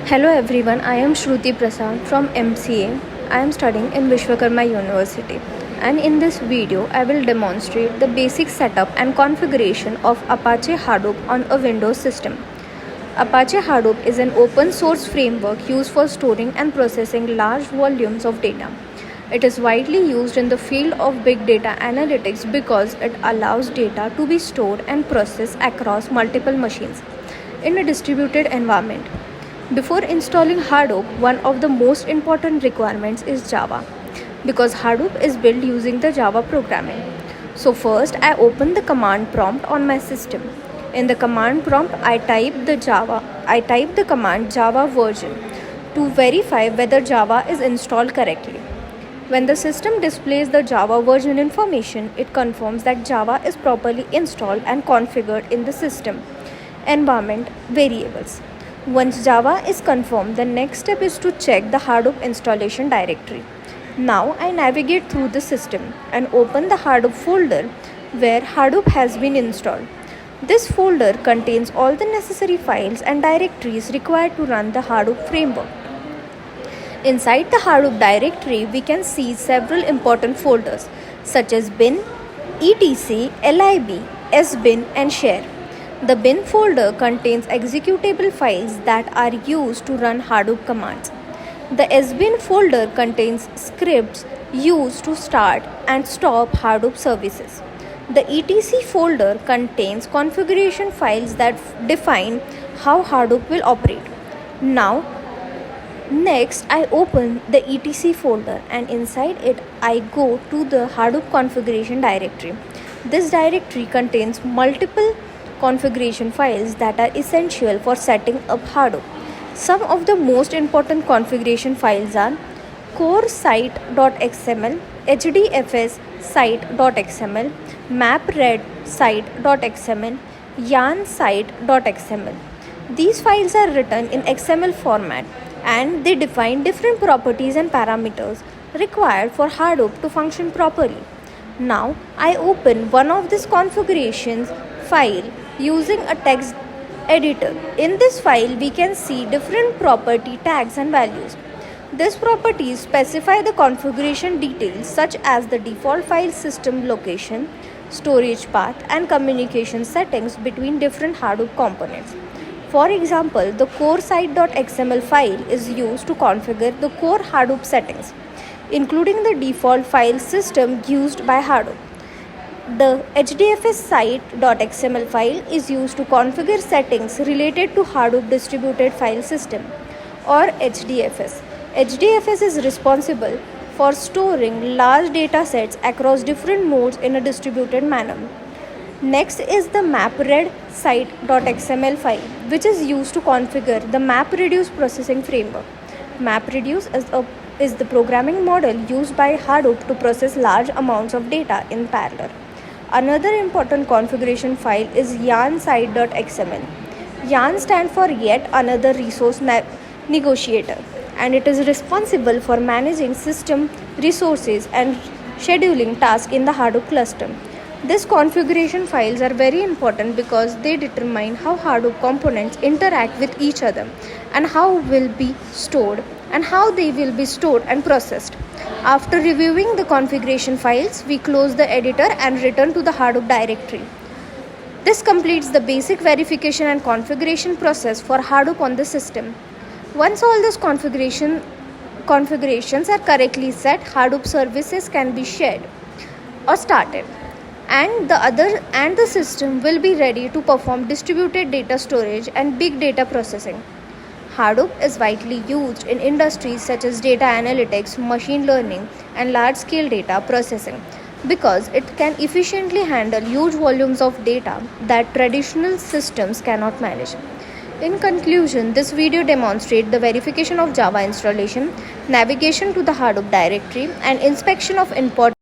Hello everyone, I am Shruti Prasad from MCA. I am studying in Vishwakarma University, and in this video I will demonstrate the basic setup and configuration of Apache Hadoop on a Windows system. Apache Hadoop is an open source framework used for storing and processing large volumes of data. It is widely used in the field of big data analytics because it allows data to be stored and processed across multiple machines in a distributed environment. Before installing Hadoop, one of the most important requirements is Java because Hadoop is built using the Java programming. So first I open the command prompt on my system. In the command prompt I type the command Java version to verify whether Java is installed correctly. When the system displays the Java version information, it confirms that Java is properly installed and configured in the system environment variables. Once Java is confirmed, the next step is to check the Hadoop installation directory. Now I navigate through the system and open the Hadoop folder where Hadoop has been installed. This folder contains all the necessary files and directories required to run the Hadoop framework. Inside the Hadoop directory, we can see several important folders such as bin, etc, lib, sbin and share. The bin folder contains executable files that are used to run Hadoop commands. The sbin folder contains scripts used to start and stop Hadoop services. The etc folder contains configuration files that define how Hadoop will operate. Next, I open the etc folder and inside it I go to the Hadoop configuration directory. This directory contains multiple configuration files that are essential for setting up Hadoop. Some of the most important configuration files are core site.xml, hdfs site.xml, mapred site.xml, yarn site.xml. These files are written in XML format and they define different properties and parameters required for Hadoop to function properly. Now I open one of these configurations file using a text editor. In this file we can see different property tags and values. These properties specify the configuration details such as the default file system location, storage path and communication settings between different Hadoop components. For example, the core site.xml file is used to configure the core Hadoop settings, including the default file system used by Hadoop. The hdfs site.xml file is used to configure settings related to Hadoop distributed file system or HDFS. HDFS is responsible for storing large data sets across different nodes in a distributed manner. Next is the mapred site.xml file, which is used to configure the MapReduce processing framework. MapReduce is the programming model used by Hadoop to process large amounts of data in parallel. Another important configuration file is yarn site.xml. Yarn stands for yet another resource negotiator, and it is responsible for managing system resources and scheduling tasks in the Hadoop cluster. These configuration files are very important because they determine how Hadoop components interact with each other and how they will be stored and processed. After reviewing the configuration files, we close the editor and return to the Hadoop directory. This completes the basic verification and configuration process for Hadoop on the system. Once all these configurations are correctly set, Hadoop services can be shared or started, and the system will be ready to perform distributed data storage and big data processing. Hadoop is widely used in industries such as data analytics, machine learning, and large-scale data processing because it can efficiently handle huge volumes of data that traditional systems cannot manage. In conclusion, this video demonstrates the verification of Java installation, navigation to the Hadoop directory, and inspection of important